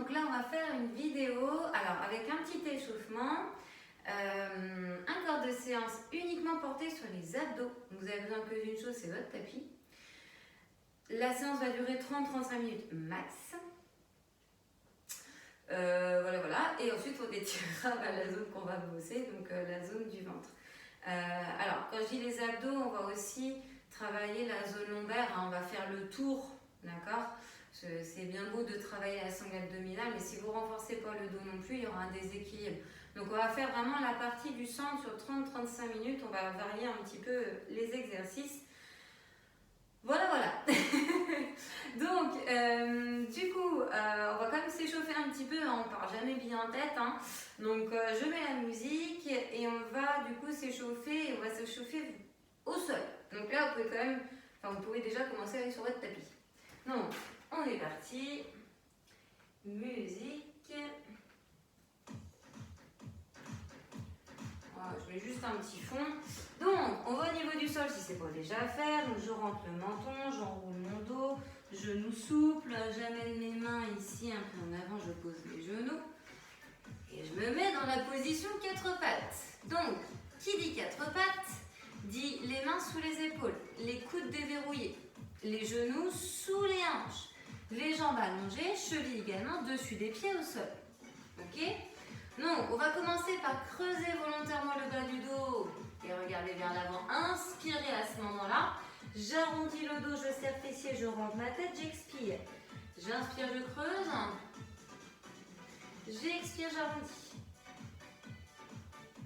donc là on va faire une vidéo, alors avec un petit échauffement, un corps de séance uniquement porté sur les abdos. Vous avez besoin que d'une chose, c'est votre tapis. La séance va durer 30-35 minutes max. Voilà. Et ensuite on étirera la zone qu'on va bosser, donc la zone du ventre. Alors quand je dis les abdos, on va aussi travailler la zone lombaire, hein, on va faire le tour, d'accord? C'est bien beau de travailler la sangle abdominale, mais si vous ne renforcez pas le dos non plus, il y aura un déséquilibre. Donc on va faire vraiment la partie du centre sur 30-35 minutes, on va varier un petit peu les exercices. Voilà. Donc, du coup, on va quand même s'échauffer un petit peu, hein, on ne part jamais bien en tête. Hein. Donc, je mets la musique et on va du coup s'échauffer, et on va s'échauffer au sol. Donc là, vous pouvez déjà commencer à aller sur votre tapis. Donc, on est parti. Musique. Voilà, je mets juste un petit fond. Donc, on va au niveau du sol si c'est pas déjà fait. Donc, je rentre le menton, j'enroule mon dos, genoux souples, j'amène mes mains ici un peu en avant, je pose les genoux. Et je me mets dans la position 4 pattes. Donc, qui dit 4 pattes, dit les mains sous les épaules, les coudes déverrouillés, les genoux sous les hanches, les jambes allongées, chevilles également, dessus des pieds au sol. Ok ? Donc, on va commencer par creuser volontairement le bas du dos et regarder vers l'avant. Inspirez à ce moment-là. J'arrondis le dos, je serre fessier, je rentre ma tête, j'expire. J'inspire, je creuse. J'expire, j'arrondis.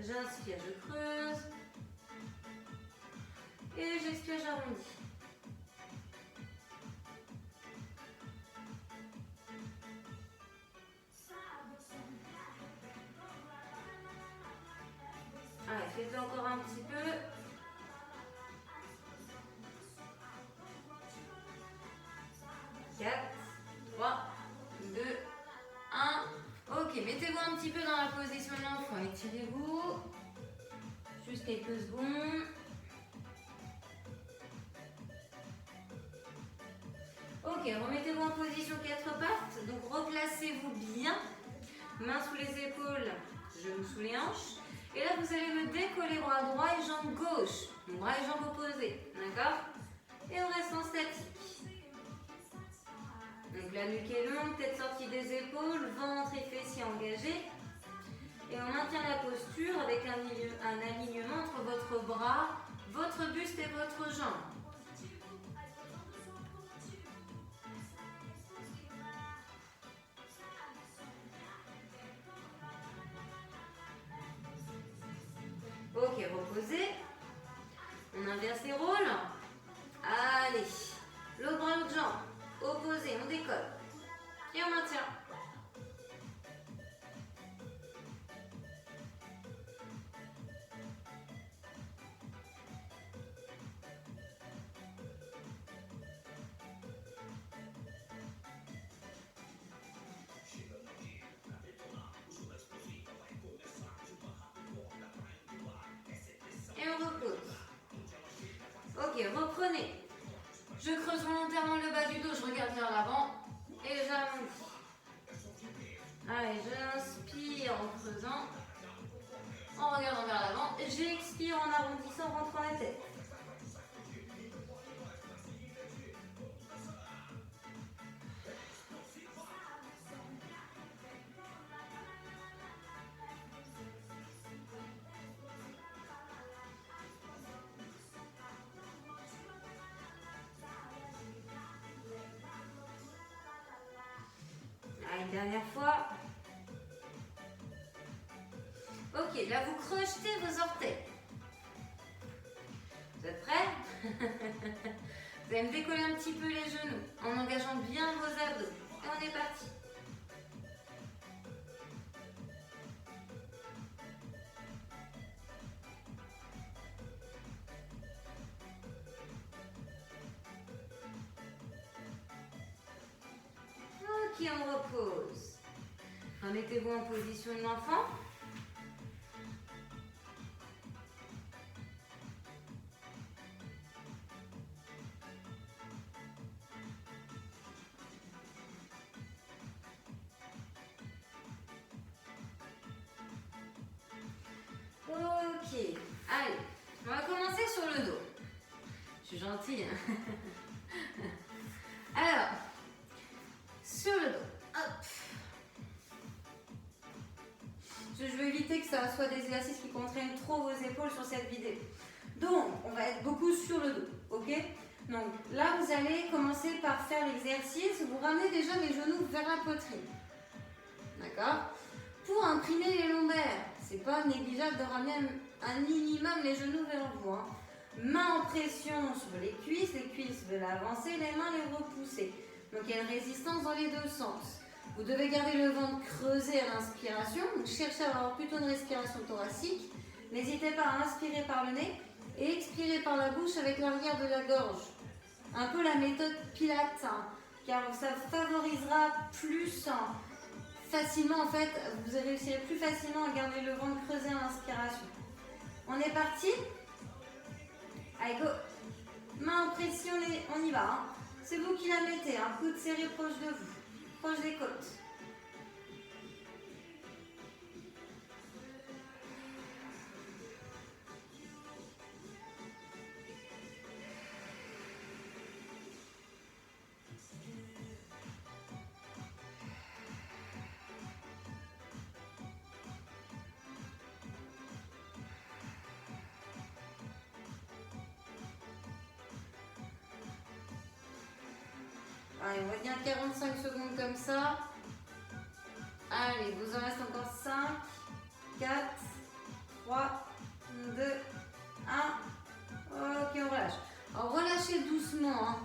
J'inspire, je creuse. Et j'expire, j'arrondis. Allez, faites-le encore un petit peu. 4, 3, 2, 1. Ok, mettez-vous un petit peu dans la position de l'enfant. Étirez-vous. Juste quelques secondes. Ok, remettez-vous en position 4 pattes. Donc, replacez-vous bien. Mains sous les épaules, genoux sous les hanches. Et là, vous allez me décoller bras droit et jambe gauche. Donc, bras et jambes opposés. D'accord? Et on reste en statique. Donc, la nuque est longue, tête sortie des épaules, ventre et fessiers engagés. Et on maintient la posture avec un alignement entre votre bras, votre buste et votre jambe. Ok, reposez. On inverse les rôles. Allez, l'autre bras, l'autre jambe. Opposé, on décolle. Et on maintient. Et on repose. Ok, reprenez. Je creuse volontairement le bas du dos, je regarde vers l'avant et j'arrondis. Allez, j'inspire en creusant, en regardant vers l'avant. J'expire en arrondissant, en rentrant la tête. Allez, dernière fois. Ok, là vous crochetez vos orteils. Vous êtes prêts? Vous allez me décoller un petit peu les genoux en engageant bien vos abdos. Et on est parti. Ok, on repose. Remettez-vous en position de l'enfant. sur le dos. Je suis gentille. Hein. Alors, sur le dos. Hop. Je veux éviter que ça soit des exercices qui contraignent trop vos épaules sur cette vidéo. Donc, on va être beaucoup sur le dos, ok? Donc là, vous allez commencer par faire l'exercice. Vous ramenez déjà les genoux vers la poitrine. D'accord? Pour imprimer les lombaires, c'est pas négligeable de ramener un minimum les genoux vers vous. Hein. Main en pression sur les cuisses veulent avancer, les mains les repousser. Donc il y a une résistance dans les deux sens. Vous devez garder le ventre creusé à l'inspiration. Donc cherchez à avoir plutôt une respiration thoracique. N'hésitez pas à inspirer par le nez et expirer par la bouche avec l'arrière de la gorge. Un peu la méthode Pilates, hein, car ça favorisera plus facilement, en fait, vous réussirez plus facilement à garder le ventre creusé à l'inspiration. On est parti? Allez, go! Main en pression, on y va. Hein. C'est vous qui la mettez, hein. Coude serré proche de vous, proche des côtes. Allez, on va dire 45 secondes comme ça. Allez, vous en reste encore 5, 4, 3, 2, 1. Ok, on relâche. Alors, relâchez doucement.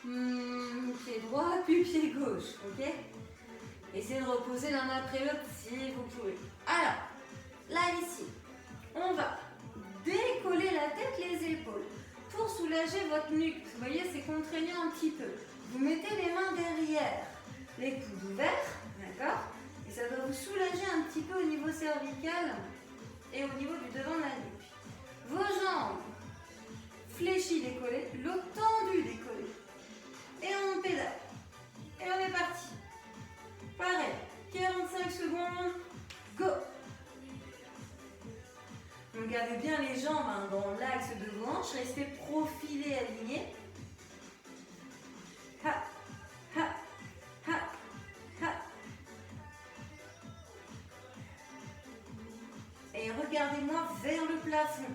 Hein. Pied droit, puis pied gauche. Ok? Essayez de reposer l'un après l'autre si vous pouvez. Alors, là, ici, on va décoller la tête, les épaules pour soulager votre nuque. Vous voyez, c'est contraignant un petit peu. Vous mettez les mains derrière, les coudes ouverts, d'accord? Et ça va vous soulager un petit peu au niveau cervical et au niveau du devant de la nuque. Vos jambes fléchies décollées, le tendu décollé. Et on pédale. Et on est parti. Pareil, 45 secondes, go! Donc gardez bien les jambes hein, dans l'axe de vos hanches, restez profilés, alignés. Ha, ha, ha, ha. Et regardez-moi vers le plafond.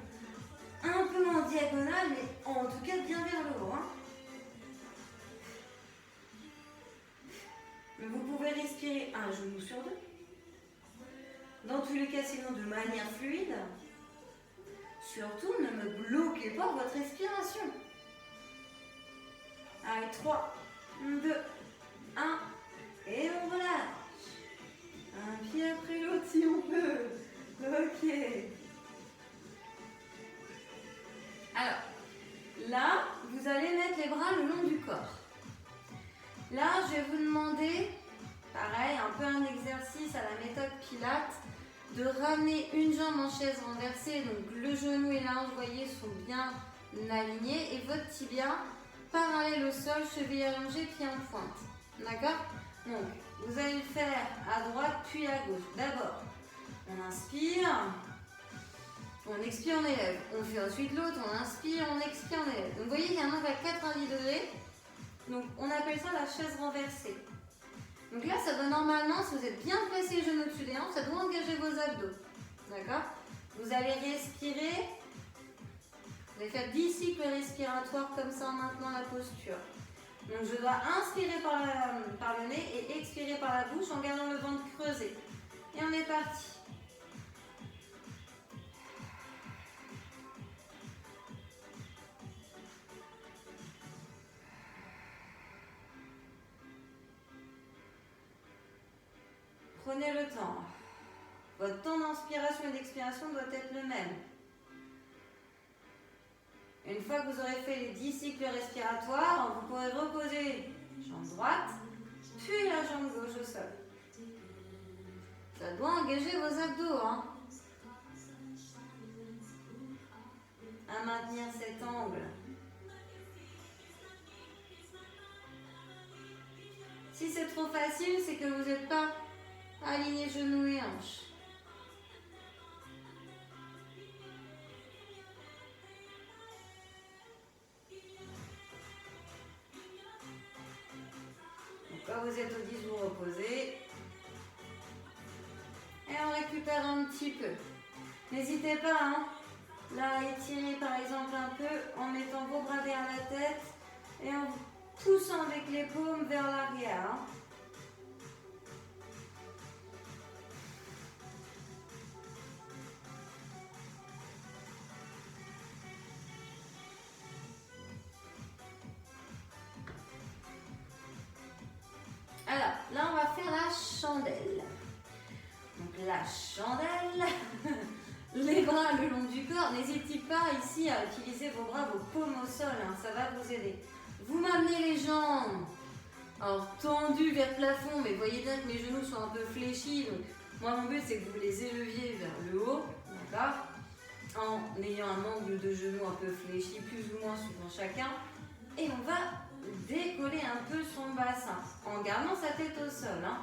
Un peu en diagonale, mais en tout cas bien vers le haut. Hein. Vous pouvez respirer un genou sur deux. Dans tous les cas, sinon de manière fluide. Surtout, ne me bloquez pas votre respiration. Allez, 3, 2, 1, et on relâche. Un pied après l'autre si on peut. Ok. Alors, là, vous allez mettre les bras le long du corps. Là, je vais vous demander, pareil, un peu un exercice à la méthode Pilates, de ramener une jambe en chaise renversée, donc le genou et la hanche, vous voyez, sont bien alignés, et votre tibia parallèle au sol, cheville allongée, pied en pointe. D'accord? Donc, vous allez le faire à droite puis à gauche. D'abord, on inspire, on expire, on élève. On fait ensuite l'autre, on inspire, on expire, on élève. Donc, vous voyez, il y a un angle à 90 degrés. Donc, on appelle ça la chaise renversée. Donc là, ça doit normalement, si vous êtes bien placé les genoux au-dessus des hanches, ça doit engager vos abdos. D'accord? Vous allez respirer. Vous allez faire 10 cycles respiratoires comme ça en maintenant la posture. Donc je dois inspirer par le nez et expirer par la bouche en gardant le ventre creusé. Et on est parti. Prenez le temps. Votre temps d'inspiration et d'expiration doit être le même. Une fois que vous aurez fait les 10 cycles respiratoires, vous pourrez reposer jambe droite, puis la jambe gauche au sol. Ça doit engager vos abdos. Hein. À maintenir cet angle. Si c'est trop facile, c'est que vous n'êtes pas aligné genoux et hanches. Quand vous êtes au 10, vous reposez. Et on récupère un petit peu. N'hésitez pas, hein, là, à étirer par exemple un peu en mettant vos bras derrière la tête et en poussant avec les paumes vers l'arrière. Hein. Alors, là, on va faire la chandelle. Donc, la chandelle, les bras le long du corps. N'hésitez pas ici à utiliser vos bras, vos paumes au sol. Hein, ça va vous aider. Vous m'amenez les jambes. Alors, tendues vers le plafond, mais voyez bien que mes genoux sont un peu fléchis. Donc, moi, mon but, c'est que vous les éleviez vers le haut. D'accord ? En ayant un angle de genou un peu fléchi, plus ou moins suivant chacun. Et on va décoller un peu son bassin en gardant sa tête au sol. Hein.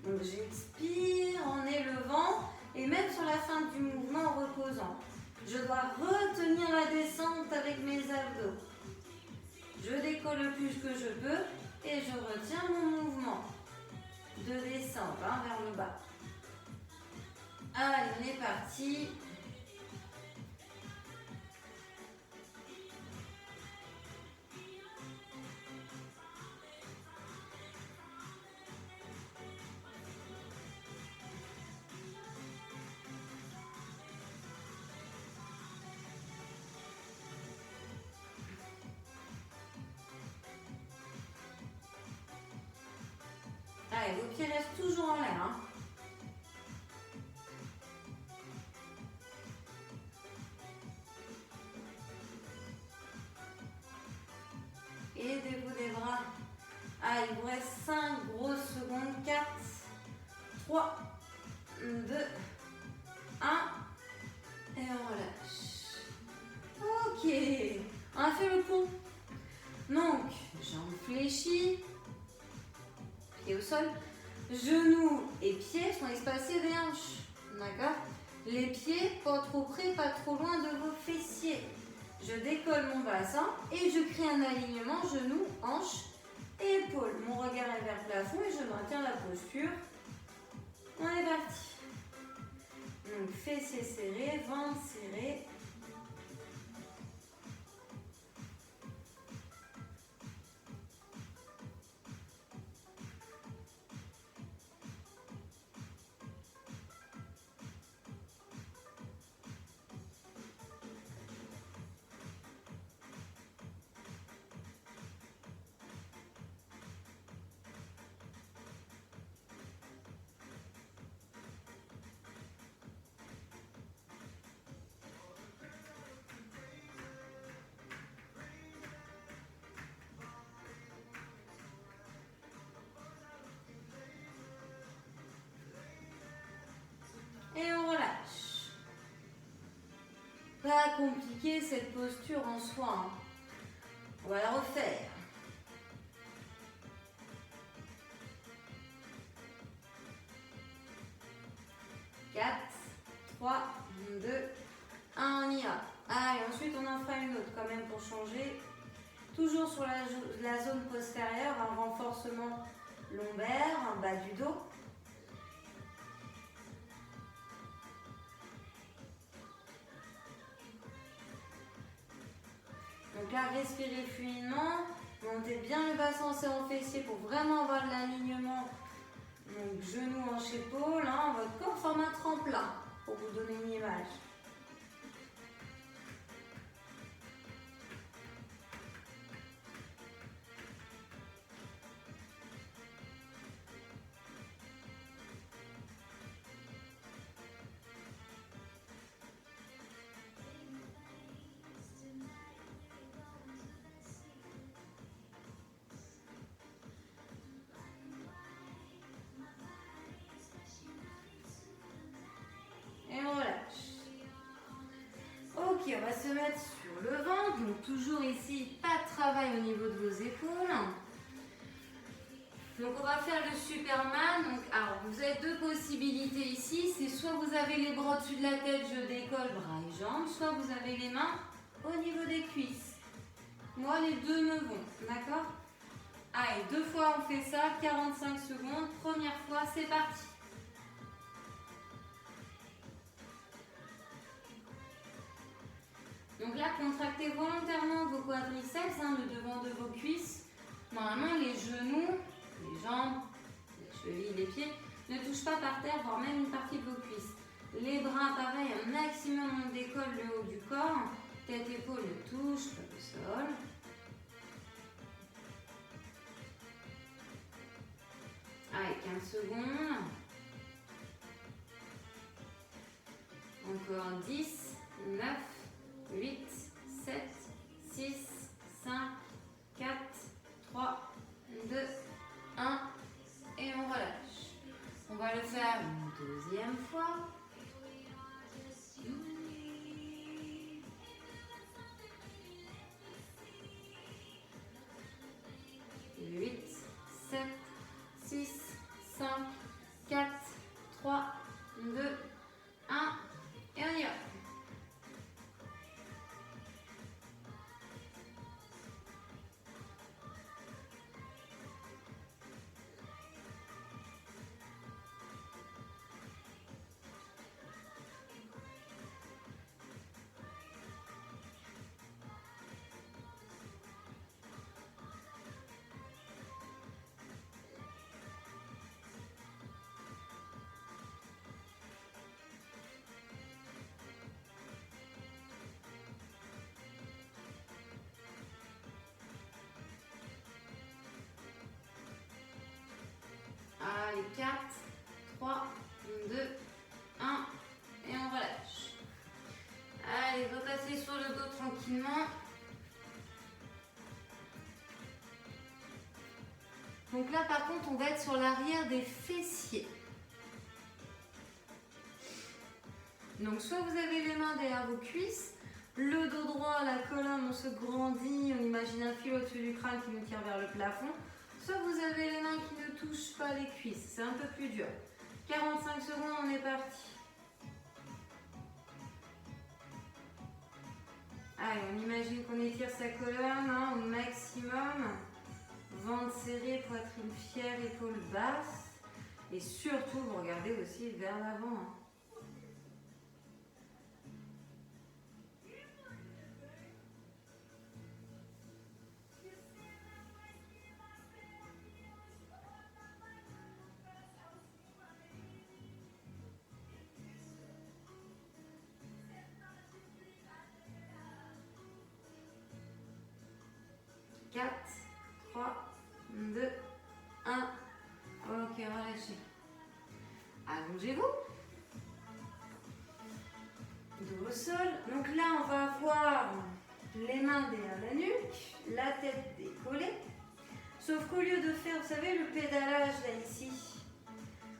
Donc j'expire en élevant et même sur la fin du mouvement en reposant. Je dois retenir la descente avec mes abdos. Je décolle le plus que je peux et je retiens mon mouvement de descente vers le bas. Allez, on est parti. Allez, vos pieds restent toujours en l'air. Hein. Aidez-vous des bras. Allez, il vous reste 5 grosses secondes. 4, 3, 2, 1. Et on relâche. Ok. On a fait le pont. Donc, jambes fléchies. Pieds au sol. Genoux et pieds sont espacés des hanches. D'accord ? Les pieds, pas trop près, pas trop loin de vos fessiers. Je décolle mon bassin et je crée un alignement genoux, hanches et épaules. Mon regard est vers le plafond et je maintiens la posture. On est parti. Donc fessiers serrés, ventre serré. Et on relâche. Pas compliqué cette posture en soi. Hein. On va la refaire. 4, 3, 2, 1, on y va. Allez, ensuite on en fera une autre quand même pour changer. Toujours sur la zone postérieure, un renforcement lombaire, en bas du dos. Donc là, respirez fluidement, montez bien le bassin en fessier pour vraiment avoir de l'alignement. Donc genoux, hanches, épaules, hein, votre corps forme un tremplin pour vous donner une image. Ok, on va se mettre sur le ventre. Donc toujours ici, pas de travail au niveau de vos épaules. Donc on va faire le Superman. Donc, alors vous avez deux possibilités ici. C'est soit vous avez les bras au-dessus de la tête, je décolle bras et jambes. Soit vous avez les mains au niveau des cuisses. Moi les deux me vont, d'accord? Allez, 2 fois on fait ça, 45 secondes. Première fois, c'est parti. Donc là, contractez volontairement vos quadriceps, le devant de vos cuisses. Normalement, les genoux, les jambes, les chevilles, les pieds ne touchent pas par terre, voire même une partie de vos cuisses. Les bras, pareil, un maximum on décolle le haut du corps. Tête, épaule ne touche pas le sol. Allez, 15 secondes. Encore 10, 9, 8, 7, 6, 5, 4, 3, 2, 1. Et on relâche. On va le faire une deuxième fois. 8, 7, 6, 5, 4, 3, 2, 1. Et on y va. Allez, 4, 3, 2, 1. Et on relâche. Allez, repasser sur le dos tranquillement. Donc là, par contre, on va être sur l'arrière des fessiers. Donc, soit vous avez les mains derrière vos cuisses, le dos droit, la colonne, on se grandit, on imagine un fil au-dessus du crâne qui nous tire vers le plafond. Soit vous avez les mains qui ne touchent pas les cuisses, c'est un peu plus dur. 45 secondes, on est parti. Allez, on imagine qu'on étire sa colonne au maximum. Ventre serré, poitrine fière, épaules basses. Et surtout, vous regardez aussi vers l'avant. 4, 3, 2, 1. Ok, relâchez. Allongez-vous. Dos au sol. Donc là, on va avoir les mains derrière la nuque, la tête décollée. Sauf qu'au lieu de faire, vous savez, le pédalage là, ici,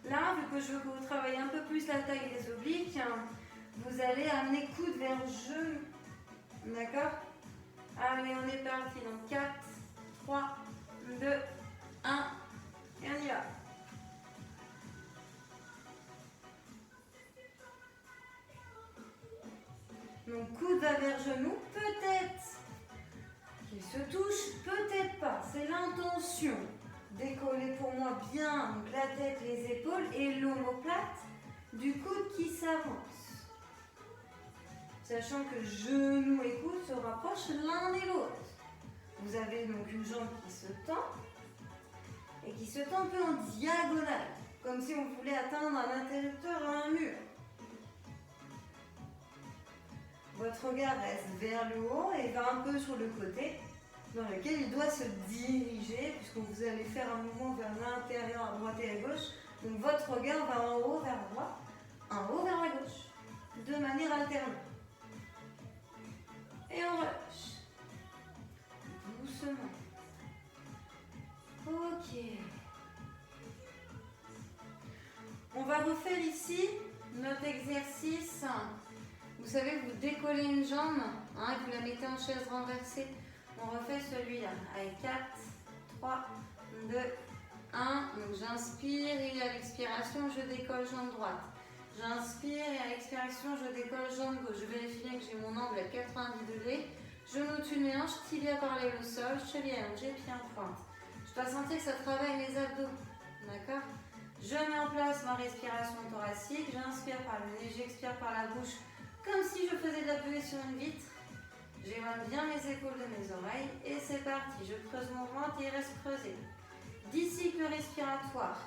là, vu que je veux que vous travaillez un peu plus la taille des obliques, vous allez amener coude vers genou. D'accord? Allez, on est parti. Donc 4, 3, 2, 1. Et on y va. Donc coude va vers genou. Peut-être qu'il se touche, peut-être pas. C'est l'intention. Décoller pour moi bien donc la tête, les épaules et l'omoplate du coude qui s'avance. Sachant que genou et coude se rapprochent l'un et l'autre. Vous avez donc une jambe qui se tend et qui se tend un peu en diagonale, comme si on voulait atteindre un interrupteur à un mur. Votre regard reste vers le haut et va un peu sur le côté, dans lequel il doit se diriger, puisque vous allez faire un mouvement vers l'intérieur, à droite et à gauche. Donc votre regard va en haut vers la droite, en haut vers la gauche, de manière alternée. Et on relâche. Doucement. Ok. On va refaire ici notre exercice. Vous savez, vous décollez une jambe et vous la mettez en chaise renversée. On refait celui-là. Allez, 4, 3, 2, 1. Donc j'inspire et à l'expiration, je décolle jambe droite. J'inspire et à l'expiration, je décolle jambe gauche. Je vérifie bien que j'ai mon angle à 90 degrés. Genou, tu le mélanges, tibia parallèle au sol, cheville allongée, pied en pointe. Je dois sentir que ça travaille les abdos. D'accord? Je mets en place ma respiration thoracique. J'inspire par le nez, j'expire par la bouche, comme si je faisais de la buée sur une vitre. J'éloigne bien mes épaules de mes oreilles. Et c'est parti. Je creuse mon ventre et il reste creusé. 10 cycles respiratoires.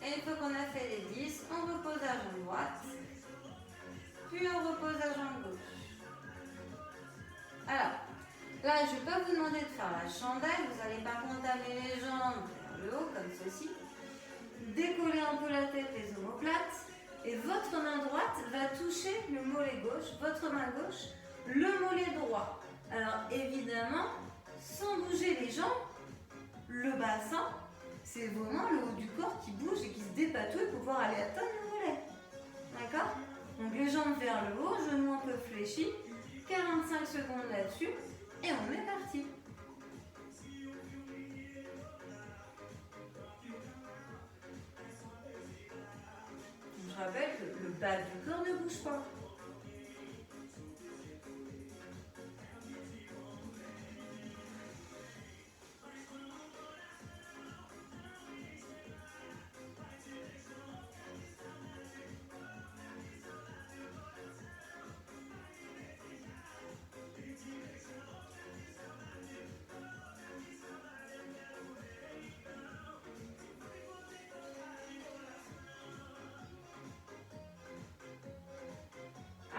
Et une fois qu'on a fait les 10, on repose la jambe droite, puis on repose la jambe gauche. Alors, là, je ne vais pas vous demander de faire la chandelle, vous allez par contre amener les jambes vers le haut, comme ceci. Décoller un peu la tête, les omoplates, et votre main droite va toucher le mollet gauche, votre main gauche, le mollet droit. Alors, évidemment, sans bouger les jambes, le bassin, c'est vraiment le haut du corps qui bouge et qui se dépatouille pour pouvoir aller atteindre le mollet. D'accord? Donc les jambes vers le haut, genoux un peu fléchis, 45 secondes là-dessus, et on est parti. Je rappelle que le bas du corps ne bouge pas.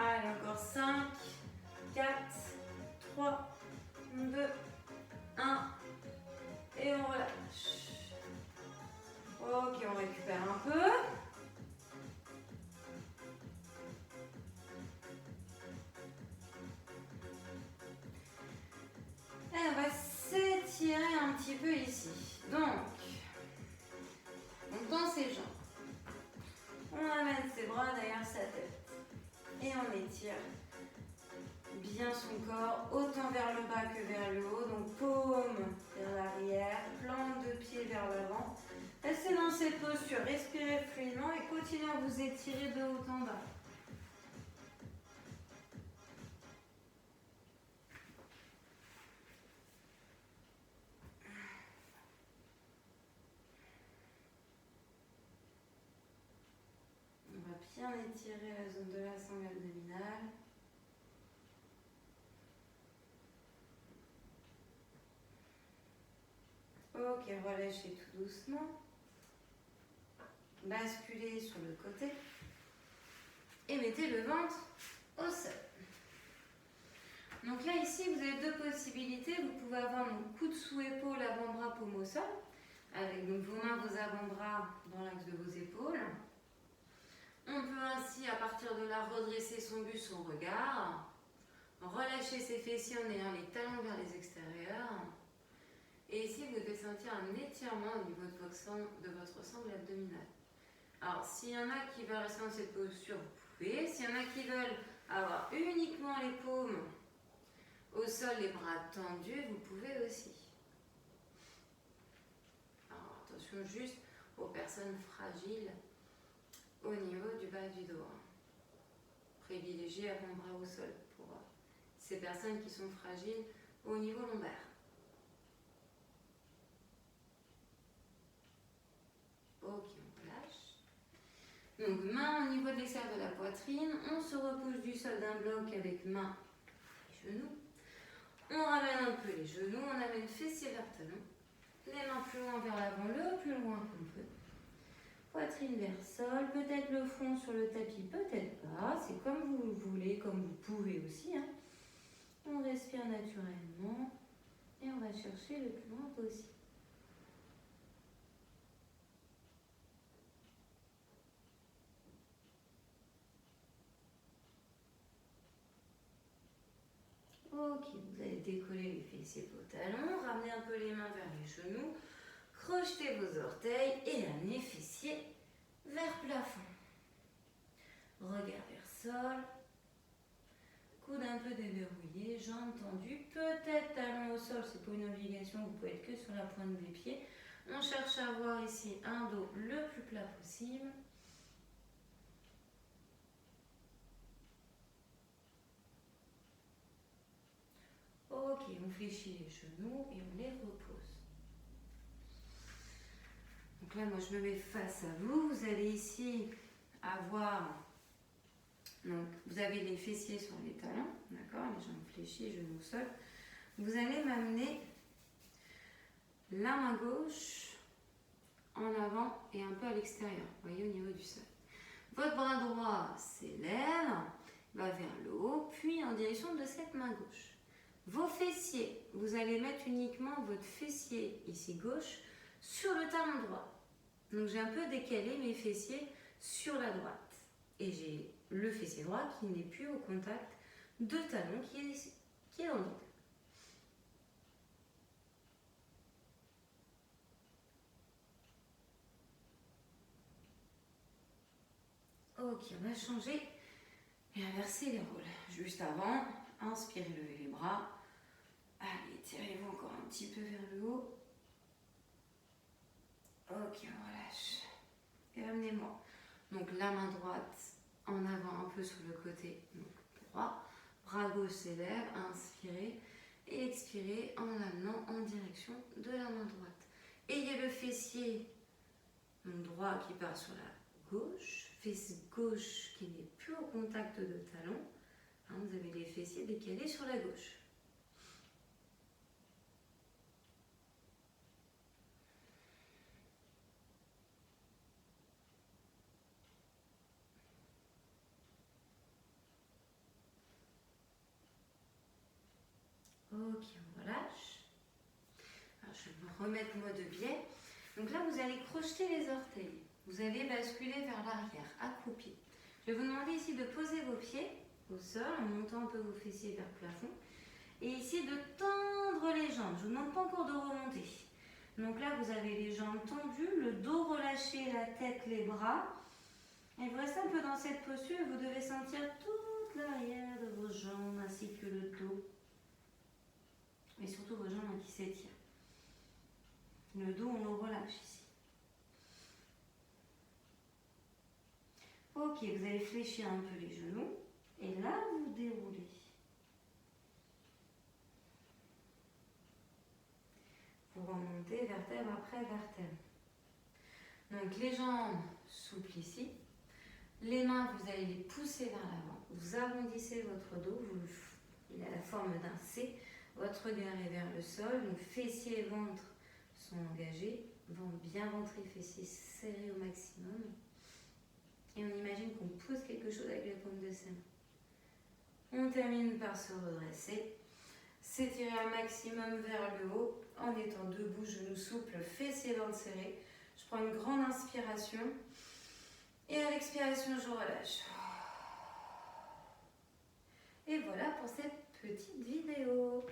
Allez, encore 5, 4, 3, 2, 1. Et on relâche. Ok, on récupère un peu. Et on va s'étirer un petit peu ici. Donc dans ses jambes, on amène ses bras derrière sa tête. Et on étire bien son corps, autant vers le bas que vers le haut. Donc paume vers l'arrière, plante de pied vers l'avant. Restez dans cette posture, respirez fluidement et continuez à vous étirer de haut en bas. On va bien étirer la zone de la sangle abdominale. Ok, relâchez tout doucement. Basculez sur le côté. Et mettez le ventre au sol. Donc là, ici, vous avez deux possibilités. Vous pouvez avoir un coude sous épaule, avant-bras, paume au sol. Avec donc, vos mains, vos avant-bras dans l'axe de vos épaules. On peut ainsi, à partir de là, redresser son buste, son regard. Relâcher ses fessiers en ayant les talons vers les extérieurs. Et ici, vous devez sentir un étirement au niveau de votre sangle abdominale. Alors, s'il y en a qui veulent rester dans cette posture, vous pouvez. S'il y en a qui veulent avoir uniquement les paumes au sol, les bras tendus, vous pouvez aussi. Alors, attention juste aux personnes fragiles au niveau du bas du dos. Privilégiez avant-bras au sol pour ces personnes qui sont fragiles au niveau lombaire. Ok, on relâche. Donc, main au niveau de l'extérieur de la poitrine. On se repousse du sol d'un bloc avec main et genoux. On ramène un peu les genoux. On amène fessiers vers talons. Les mains plus loin vers l'avant, le plus loin qu'on peut. poitrine vers le sol, peut-être le front sur le tapis, peut-être pas, c'est comme vous le voulez, comme vous pouvez aussi. Hein. On respire naturellement et on va chercher le plus loin possible. Ok, vous allez décoller les fessiers de vos talons, ramener un peu les mains vers les genoux, crochetez vos orteils et amenez fessiers vers plafond. Regard vers sol, coude un peu déverrouillé, jambes tendues, peut-être talons au sol, c'est pas une obligation, vous pouvez être que sur la pointe des pieds. On cherche à avoir ici un dos le plus plat possible. Ok, on fléchit les genoux et on les repose. Donc là, moi, je me mets face à vous. Vous allez ici avoir... Donc, vous avez les fessiers sur les talons, d'accord, les jambes fléchies, genoux au sol. Vous allez m'amener la main gauche en avant et un peu à l'extérieur, vous voyez, au niveau du sol. Votre bras droit s'élève, va vers le haut, puis en direction de cette main gauche. Vos fessiers, vous allez mettre uniquement votre fessier ici gauche sur le talon droit. Donc j'ai un peu décalé mes fessiers sur la droite. Et j'ai le fessier droit qui n'est plus au contact de talon qui est dans le dos. Ok, on va changer et inverser les rôles. Juste avant, inspirez, levez les bras. Allez, tirez-vous encore un petit peu vers le haut. Ok, on relâche. Et amenez-moi. Donc la main droite en avant un peu sur le côté donc droit. Bras gauche s'élève, inspirez et expirez en amenant en direction de la main droite. Ayez le fessier droit qui part sur la gauche, fessier gauche qui n'est plus au contact de talon. Hein, vous avez les fessiers décalés sur la gauche. Ok, on relâche. Alors, je vais me remettre mode biais. Donc là, vous allez crocheter les orteils. Vous allez basculer vers l'arrière, accroupi. Je vais vous demander ici de poser vos pieds au sol en montant un peu vos fessiers vers le plafond. Et ici de tendre les jambes. Je ne vous demande pas encore de remonter. Donc là, vous avez les jambes tendues, le dos relâché, la tête, les bras. Et vous restez un peu dans cette posture et vous devez sentir toute l'arrière de vos jambes ainsi que le dos. Et surtout vos jambes qui s'étirent. Le dos, on le relâche ici. Ok, vous allez fléchir un peu les genoux. Et là, vous déroulez. Vous remontez vertèbre après vertèbre. Donc les jambes souples ici. Les mains, vous allez les pousser vers l'avant. Vous arrondissez votre dos. Il a la forme d'un C. Votre regard est vers le sol. Donc fessiers et ventre sont engagés. Ventre bien rentré, fessiers serrés au maximum. Et on imagine qu'on pousse quelque chose avec les paumes de ses mains. On termine par se redresser. S'étirer un maximum vers le haut en étant debout, genoux souples, fessiers ventre serrés. Je prends une grande inspiration et à l'expiration, je relâche. Et voilà pour cette petite vidéo.